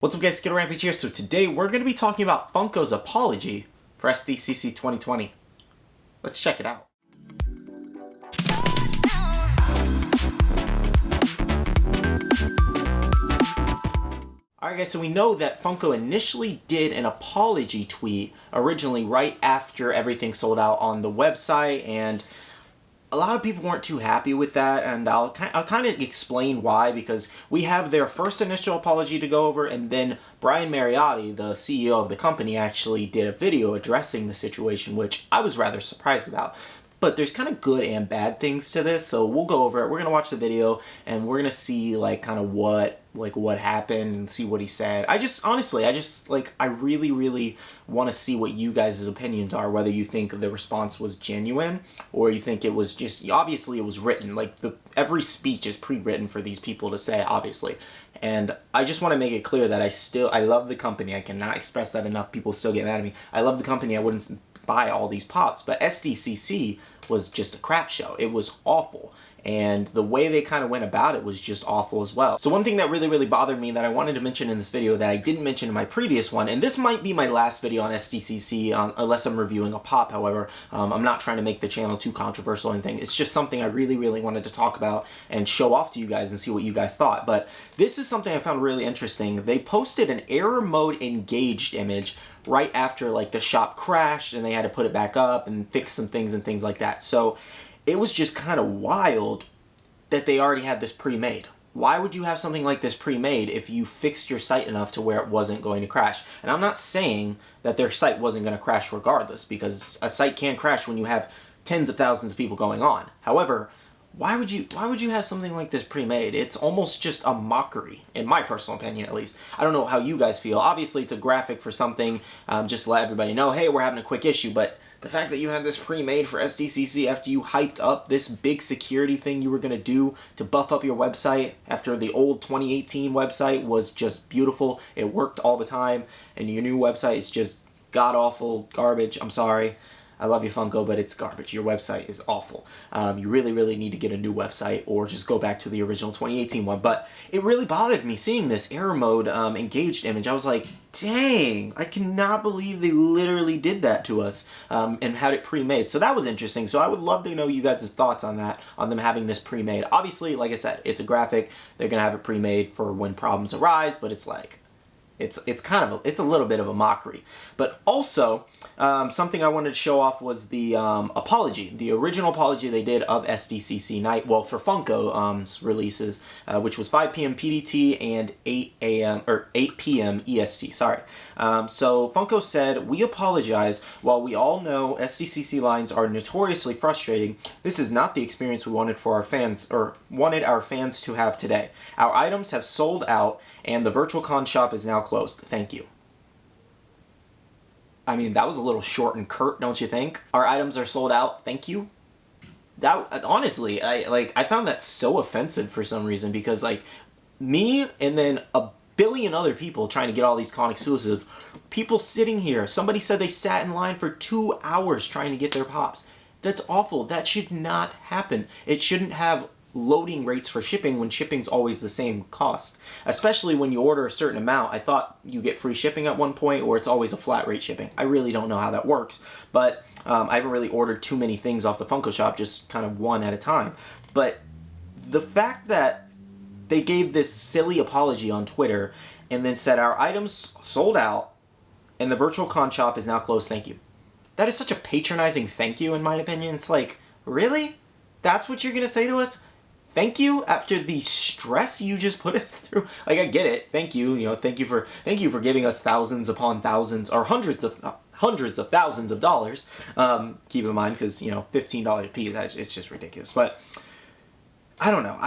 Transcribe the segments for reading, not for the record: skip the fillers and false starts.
What's up guys, Skittlerampage here. So today we're going to be talking about Funko's Apology for SDCC 2020. Let's check it out. Alright guys, so we know that Funko initially did an apology tweet originally right after everything sold out on the website, and a lot of people weren't too happy with that, and I'll kind of explain why, because we have their first initial apology to go over, and then Brian Mariotti, the CEO of the company, actually did a video addressing the situation, which I was rather surprised about. But there's kind of good and bad things to this, so we'll go over it. We're going to watch the video, and we're going to see, what happened and see what he said. I really want to see what you guys' opinions are, whether you think the response was genuine, or you think it was just, obviously it was written. Every speech is pre-written for these people to say, obviously. And I just want to make it clear that I love the company. I cannot express that enough. People still get mad at me. I love the company. I wouldn't buy all these pops, but SDCC was just a crap show. It was awful, and the way they kind of went about it was just awful as well. So one thing that really bothered me that I wanted to mention in this video that I didn't mention in my previous one, and this might be my last video on SDCC unless I'm reviewing a pop, however, I'm not trying to make the channel too controversial or anything. It's just something I really wanted to talk about and show off to you guys and see what you guys thought. But this is something I found really interesting. They posted an error mode engaged image right after the shop crashed, and they had to put it back up and fix some things and things like that. So it was just kind of wild that they already had this pre-made. Why would you have something like this pre-made if you fixed your site enough to where it wasn't going to crash? And I'm not saying that their site wasn't going to crash regardless, because a site can crash when you have tens of thousands of people going on. However, why would you have something like this pre-made? It's almost just a mockery, in my personal opinion at least. I don't know how you guys feel. Obviously it's a graphic for something, just to let everybody know, hey, we're having a quick issue, but the fact that you had this pre-made for SDCC after you hyped up this big security thing you were going to do to buff up your website after the old 2018 website was just beautiful. It worked all the time, and your new website is just god-awful garbage. I'm sorry. I love you, Funko, but it's garbage. Your website is awful. You really need to get a new website, or just go back to the original 2018 one. But it really bothered me seeing this error mode engaged image. I was like, dang, I cannot believe they literally did that to us and had it pre-made. So that was interesting. So I would love to know you guys' thoughts on that, on them having this pre-made. Obviously, like I said, it's a graphic. They're going to have it pre-made for when problems arise, but it's like, it's a little bit of a mockery. But also, something I wanted to show off was the apology, the original apology they did of SDCC night, well, for Funko releases, which was 5 p.m. PDT and 8 p.m. EST, sorry. So Funko said, "We apologize. While we all know SDCC lines are notoriously frustrating, this is not the experience we wanted for our fans, or wanted our fans to have today. Our items have sold out, and the virtual con shop is now closed. Thank you." I mean, that was a little short and curt, don't you think? Our items are sold out, thank you. That, honestly, I found that so offensive for some reason, because me and then a billion other people trying to get all these con exclusive, people sitting here, somebody said they sat in line for 2 hours trying to get their pops. That's awful. That should not happen. It shouldn't have loading rates for shipping when shipping's always the same cost, especially when you order a certain amount. I thought you get free shipping at one point, or it's always a flat rate shipping. I really don't know how that works, but I haven't really ordered too many things off the Funko shop, just kind of one at a time. But the fact that they gave this silly apology on Twitter and then said our items sold out and the virtual con shop is now closed, thank you. That is such a patronizing thank you, in my opinion. It's like, really? That's what you're gonna say to us? Thank you after the stress you just put us through. I get it. Thank you. Thank you for giving us thousands upon thousands, or hundreds of thousands of dollars. Keep in mind, because $15 a piece, it's just ridiculous. But I don't know.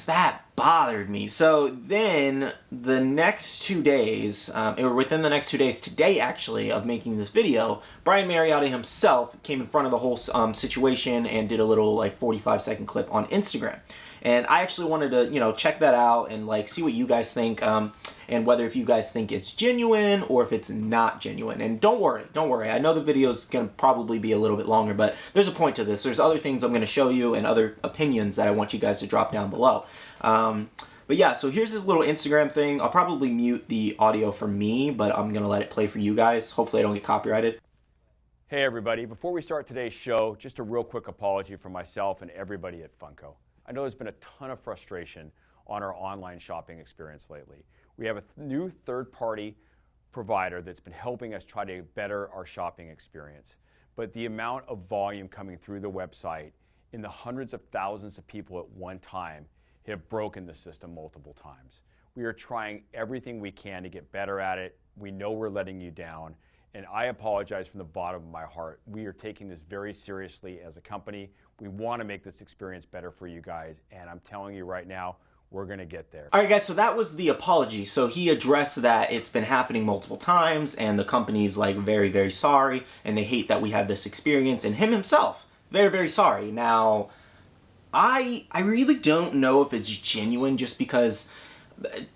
That bothered me. So then the next 2 days, or within the next 2 days, today actually, of making this video, Brian Mariotti himself came in front of the whole situation and did a little 45-second clip on Instagram. And I actually wanted to, check that out and see what you guys think, and whether if you guys think it's genuine or if it's not genuine. And don't worry. I know the video's going to probably be a little bit longer, but there's a point to this. There's other things I'm going to show you and other opinions that I want you guys to drop down below. But yeah, so here's his little Instagram thing. I'll probably mute the audio for me, but I'm going to let it play for you guys. Hopefully I don't get copyrighted. Hey everybody, before we start today's show, just a real quick apology for myself and everybody at Funko. I know there's been a ton of frustration on our online shopping experience lately. We have a new third-party provider that's been helping us try to better our shopping experience. But the amount of volume coming through the website in the hundreds of thousands of people at one time have broken the system multiple times. We are trying everything we can to get better at it. We know we're letting you down, and I apologize from the bottom of my heart. We are taking this very seriously as a company. We want to make this experience better for you guys, and I'm telling you right now, we're going to get there. All right, guys, so that was the apology. So he addressed that it's been happening multiple times, and the company's like very, very sorry, and they hate that we had this experience, and him himself, very, very sorry. Now, I really don't know if it's genuine, just because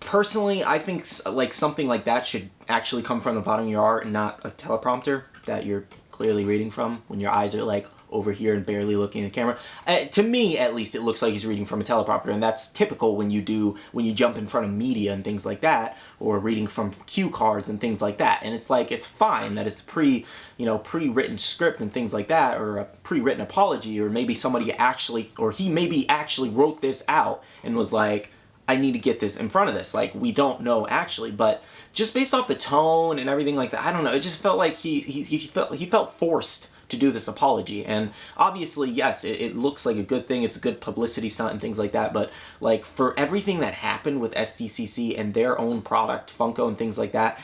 personally I think like something like that should actually come from the bottom of your art and not a teleprompter that you're clearly reading from when your eyes are like over here and barely looking at the camera. To me, at least, it looks like he's reading from a teleprompter, and that's typical when you jump in front of media and things like that, or reading from cue cards and things like that. And it's like, it's fine that it's pre-written script and things like that, or a pre-written apology, or maybe somebody actually, or he maybe actually wrote this out and was like, I need to get this in front of this. Like, we don't know actually, but just based off the tone and everything like that, I don't know. It just felt like he felt forced to do this apology. And obviously, yes, it looks like a good thing. It's a good publicity stunt and things like that. But like, for everything that happened with SDCC and their own product, Funko and things like that,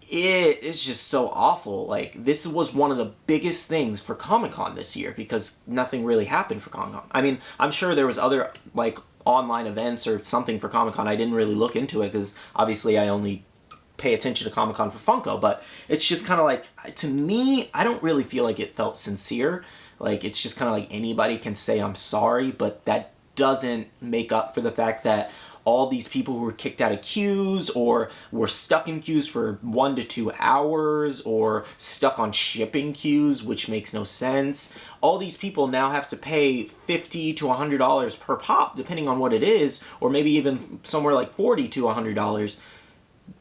it is just so awful. Like, this was one of the biggest things for Comic-Con this year, because nothing really happened for Comic-Con. I mean, I'm sure there was other like online events or something for Comic-Con. I didn't really look into it because obviously I only pay attention to Comic-Con for Funko, but it's just kind of like, to me, I don't really feel like it felt sincere. Like, it's just kind of like anybody can say I'm sorry, but that doesn't make up for the fact that all these people who were kicked out of queues, or were stuck in queues for 1 to 2 hours, or stuck on shipping queues, which makes no sense. All these people now have to pay $50 to $100 per pop, depending on what it is, or maybe even somewhere like $40 to $100,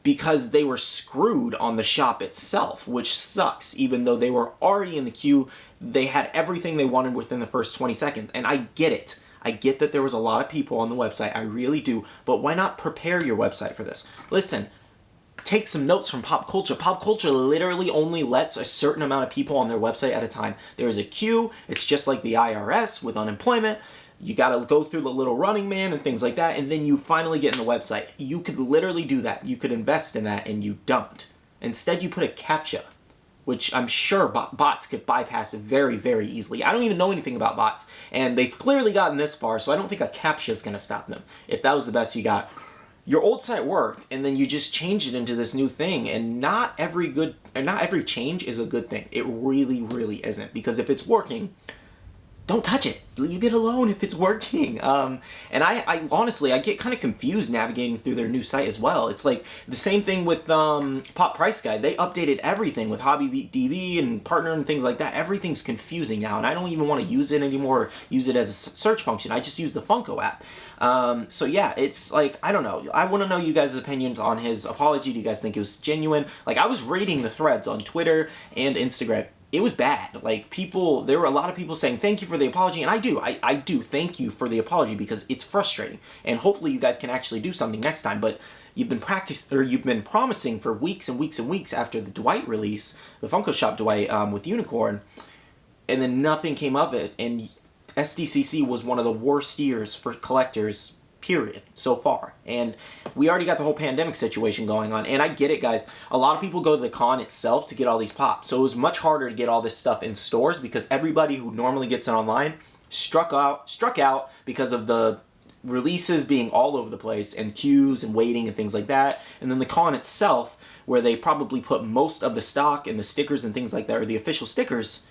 because they were screwed on the shop itself, which sucks. Even though they were already in the queue, they had everything they wanted within the first 20 seconds. And I get it. I get that there was a lot of people on the website. I really do. But why not prepare your website for this? Listen, take some notes from pop culture. Pop culture literally only lets a certain amount of people on their website at a time. There is a queue. It's just like the IRS with unemployment. You got to go through the little running man and things like that, and then you finally get in the website. You could literally do that. You could invest in that, and you don't. Instead, you put a CAPTCHA, which I'm sure bots could bypass it very, very easily. I don't even know anything about bots, and they've clearly gotten this far, so I don't think a CAPTCHA is going to stop them. If that was the best you got. Your old site worked, and then you just changed it into this new thing, and not every change is a good thing. It really, really isn't, because if it's working, don't touch it. Leave it alone if it's working. And I honestly, I get kind of confused navigating through their new site as well. It's like the same thing with Pop Price Guide. They updated everything with Hobby DB and Partner and things like that. Everything's confusing now, and I don't even want to use it anymore, use it as a search function. I just use the Funko app. So yeah, it's like, I don't know. I want to know you guys' opinions on his apology. Do you guys think it was genuine? Like, I was reading the threads on Twitter and Instagram. It was bad. Like, there were a lot of people saying thank you for the apology, and I do thank you for the apology, because it's frustrating, and hopefully you guys can actually do something next time. But you've been promising for weeks and weeks and weeks after the Dwight release, the Funko Shop Dwight with Unicorn, and then nothing came of it. And SDCC was one of the worst years for collectors, period, so far. And we already got the whole pandemic situation going on. And I get it, guys. A lot of people go to the con itself to get all these pops. So it was much harder to get all this stuff in stores, because everybody who normally gets it online struck out because of the releases being all over the place, and queues and waiting and things like that. And then the con itself, where they probably put most of the stock and the stickers and things like that, or the official stickers,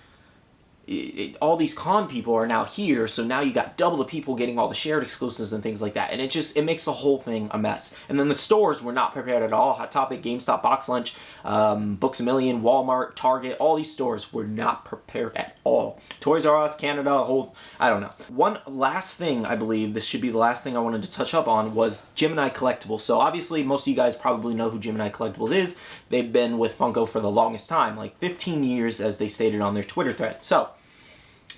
all these con people are now here, so now you got double the people getting all the shared exclusives and things like that, and it makes the whole thing a mess. And then the stores were not prepared at all. Hot Topic, GameStop, Box Lunch, Books A Million, Walmart, Target, all these stores were not prepared at all. Toys R Us, Canada, I don't know. One last thing, I believe, this should be the last thing I wanted to touch up on, was Gemini Collectibles. So obviously most of you guys probably know who Gemini Collectibles is. They've been with Funko for the longest time, like 15 years as they stated on their Twitter thread. So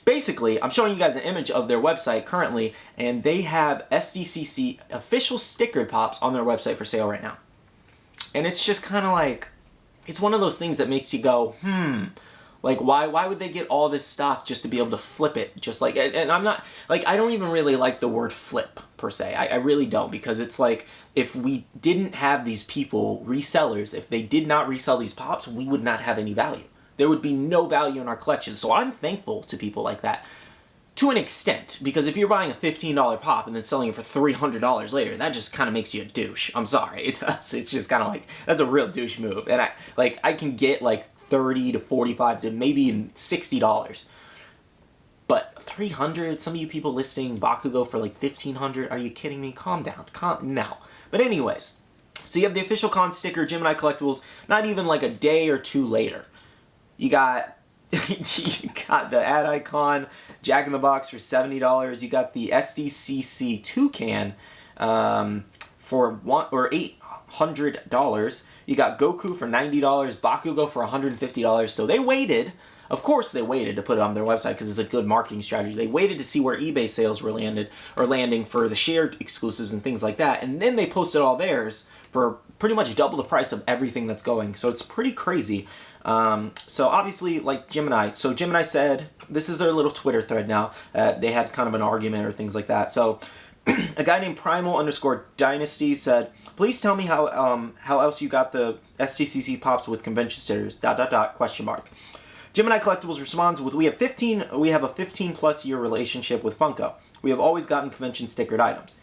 basically, I'm showing you guys an image of their website currently, and they have SDCC official stickered pops on their website for sale right now. And it's just kind of like, it's one of those things that makes you go, like, why would they get all this stock just to be able to flip it? Just like, and I'm not, like, I don't even really like the word flip, per se. I really don't, because it's like, if we didn't have these people, resellers, if they did not resell these pops, we would not have any value. There would be no value in our collection. So I'm thankful to people like that, to an extent, because if you're buying a $15 pop and then selling it for $300 later, that just kind of makes you a douche. I'm sorry, it does. It's just kind of like, that's a real douche move. And I can get like $30 to $45 to maybe even $60. But $300, some of you people listing Bakugo for like $1,500, are you kidding me? Calm down, no. But anyways, so you have the official con sticker, Gemini Collectibles, not even like a day or two later. You got the ad icon, Jack in the Box for $70. You got the SDCC toucan for $800. You got Goku for $90, Bakugo for $150. So they waited. Of course they waited to put it on their website because it's a good marketing strategy. They waited to see where eBay sales were landing for the shared exclusives and things like that. And then they posted all theirs for pretty much double the price of everything that's going. So it's pretty crazy. So obviously, like Gemini. So Gemini said, this is their little Twitter thread now. They had kind of an argument or things like that. So a guy named Primal_Dynasty said, please tell me how else you got the SDCC pops with convention stickers, ... Gemini Collectibles responds with, we have a 15 plus year relationship with Funko. We have always gotten convention stickered items.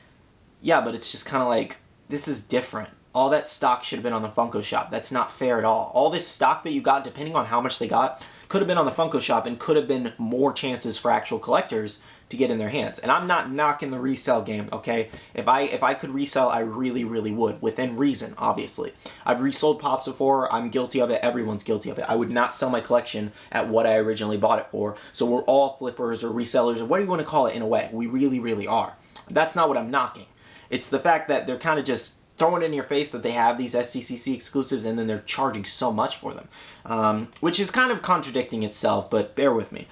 Yeah, but it's just kind of like, this is different. All that stock should have been on the Funko shop. That's not fair at all. All this stock that you got, depending on how much they got, could have been on the Funko shop and could have been more chances for actual collectors to get in their hands. And I'm not knocking the resale game, okay? If I could resell, I really, really would, within reason, obviously. I've resold pops before. I'm guilty of it. Everyone's guilty of it. I would not sell my collection at what I originally bought it for. So we're all flippers or resellers or what do you want to call it in a way. We really, really are. That's not what I'm knocking. It's the fact that they're kind of just throwing it in your face that they have these SDCC exclusives and then they're charging so much for them, which is kind of contradicting itself, but bear with me.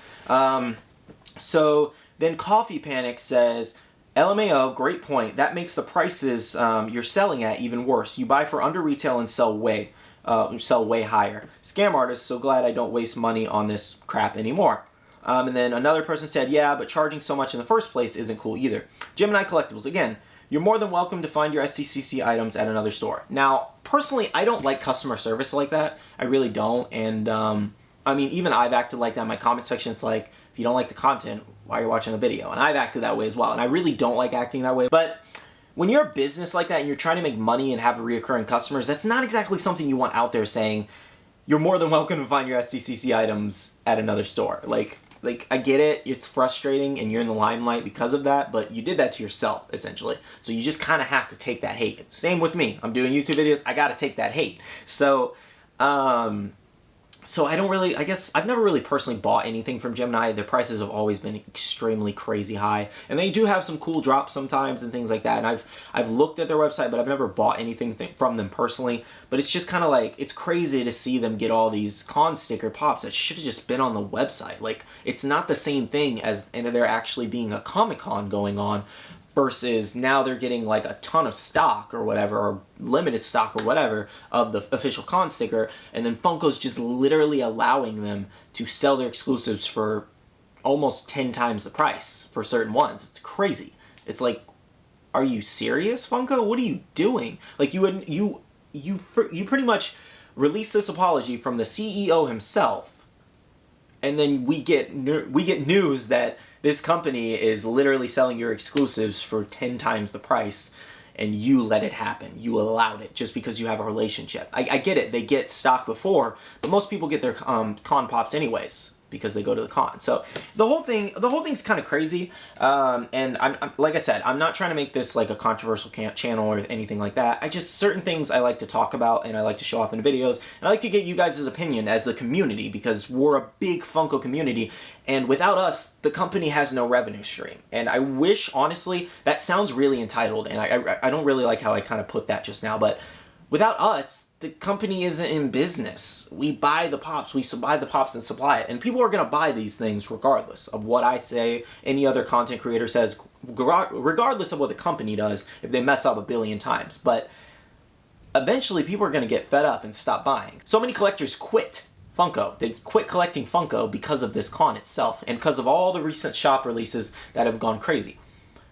So then Coffee Panic says, LMAO, great point. That makes the prices you're selling at even worse. You buy for under retail and sell way higher. Scam artists, so glad I don't waste money on this crap anymore. And then another person said, yeah, but charging so much in the first place isn't cool either. Gemini Collectibles, again, you're more than welcome to find your SDCC items at another store. Now, personally, I don't like customer service like that. I really don't. And, I mean, even I've acted like that in my comment section. It's like, if you don't like the content, why are you watching the video? And I've acted that way as well. And I really don't like acting that way. But when you're a business like that and you're trying to make money and have reoccurring customers, that's not exactly something you want out there saying, you're more than welcome to find your SDCC items at another store. Like, I get it, it's frustrating and you're in the limelight because of that, but you did that to yourself, essentially. So you just kind of have to take that hate. Same with me. I'm doing YouTube videos, I gotta take that hate. So, So I don't really, I guess, I've never really personally bought anything from Gemini. Their prices have always been extremely crazy high. And they do have some cool drops sometimes and things like that. And I've looked at their website, but I've never bought anything from them personally. But it's just kind of like, it's crazy to see them get all these con sticker pops that should have just been on the website. Like, it's not the same thing as, and there actually being a Comic-Con going on. Versus now they're getting like a ton of stock or whatever, or limited stock or whatever of the official con sticker, and then Funko's just literally allowing them to sell their exclusives for almost 10 times the price for certain ones. It's crazy. It's like, are you serious, Funko? What are you doing? Like, you pretty much released this apology from the CEO himself, and then we get news that this company is literally selling your exclusives for 10 times the price, and you let it happen. You allowed it just because you have a relationship. I get it. They get stock before, but most people get their con pops anyways. because they go to the con. So the whole thing's kind of crazy. And I'm like I said, I'm not trying to make this like a controversial channel or anything like that. I just, certain things I like to talk about and I like to show off in videos, and I like to get you guys' opinion as the community, because we're a big Funko community, and without us, the company has no revenue stream. And I wish, honestly, that sounds really entitled, and I don't really like how I kind of put that just now, but without us, the company isn't in business. We buy the pops, we buy the pops and supply it. And people are going to buy these things regardless of what I say, any other content creator says, regardless of what the company does if they mess up a billion times. But eventually people are going to get fed up and stop buying. So many collectors quit Funko. They quit collecting Funko because of this con itself and because of all the recent shop releases that have gone crazy.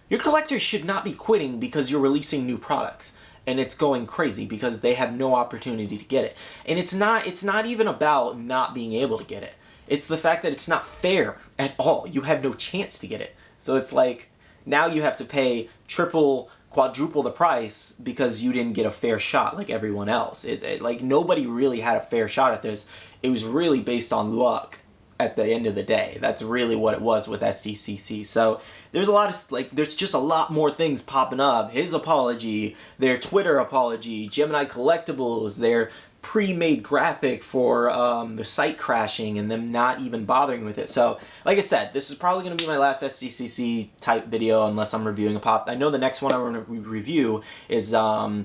Your collectors should not be quitting because you're releasing new products and it's going crazy because they have no opportunity to get it. And it's not even about not being able to get it. It's the fact that it's not fair at all. You have no chance to get it. So it's like, now you have to pay triple, quadruple the price because you didn't get a fair shot like everyone else. Like, nobody really had a fair shot at this. It was really based on luck at the end of the day. That's really what it was with SDCC. So there's a lot of, like, there's just a lot more things popping up. His apology, their Twitter apology, Gemini Collectibles, their pre-made graphic for the site crashing and them not even bothering with it. So, like I said, this is probably going to be my last SDCC type video unless I'm reviewing a pop. I know the next one I'm going to review is the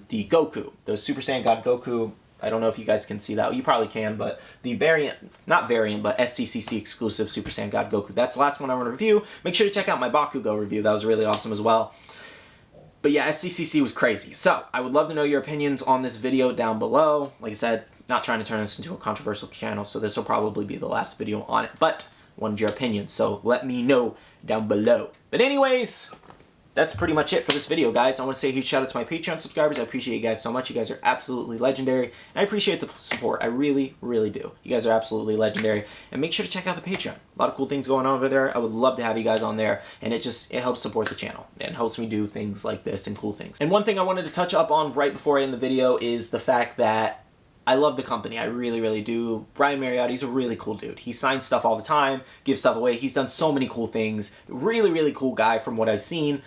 Goku, the Super Saiyan God Goku. I don't know if you guys can see that. You probably can, but the not variant, but SDCC exclusive Super Saiyan God Goku. That's the last one I want to review. Make sure to check out my Bakugo review. That was really awesome as well. But yeah, SDCC was crazy. So, I would love to know your opinions on this video down below. Like I said, not trying to turn this into a controversial channel, so this will probably be the last video on it. But, I wanted your opinions, so let me know down below. But anyways, that's pretty much it for this video, guys. I want to say a huge shout out to my Patreon subscribers. I appreciate you guys so much. You guys are absolutely legendary. And I appreciate the support. I really, really do. You guys are absolutely legendary. And make sure to check out the Patreon. A lot of cool things going on over there. I would love to have you guys on there. And it helps support the channel. And helps me do things like this and cool things. And one thing I wanted to touch up on right before I end the video is the fact that I love the company. I really, really do. Brian Mariotti, he's a really cool dude. He signs stuff all the time, gives stuff away. He's done so many cool things. Really, really cool guy from what I've seen.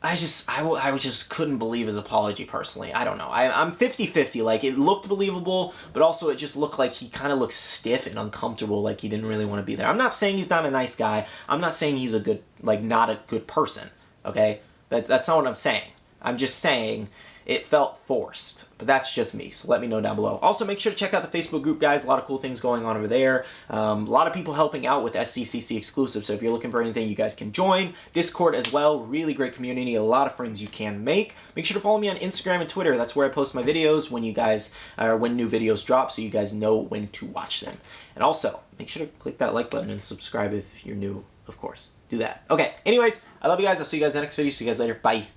I just couldn't believe his apology personally. I don't know. I'm 50-50. Like, it looked believable, but also it just looked like he kind of looked stiff and uncomfortable, like he didn't really want to be there. I'm not saying he's not a nice guy. I'm not saying he's a good, like, not a good person, okay? That's not what I'm saying. I'm just saying it felt forced, but that's just me, so let me know down below. Also, make sure to check out the Facebook group, guys. A lot of cool things going on over there. A lot of people helping out with SDCC exclusive, so if you're looking for anything, you guys can join. Discord as well, really great community, a lot of friends you can make. Make sure to follow me on Instagram and Twitter. That's where I post my videos when when new videos drop, so you guys know when to watch them. And also, make sure to click that like button and subscribe if you're new, of course. Do that. Okay, anyways, I love you guys. I'll see you guys in the next video. See you guys later. Bye.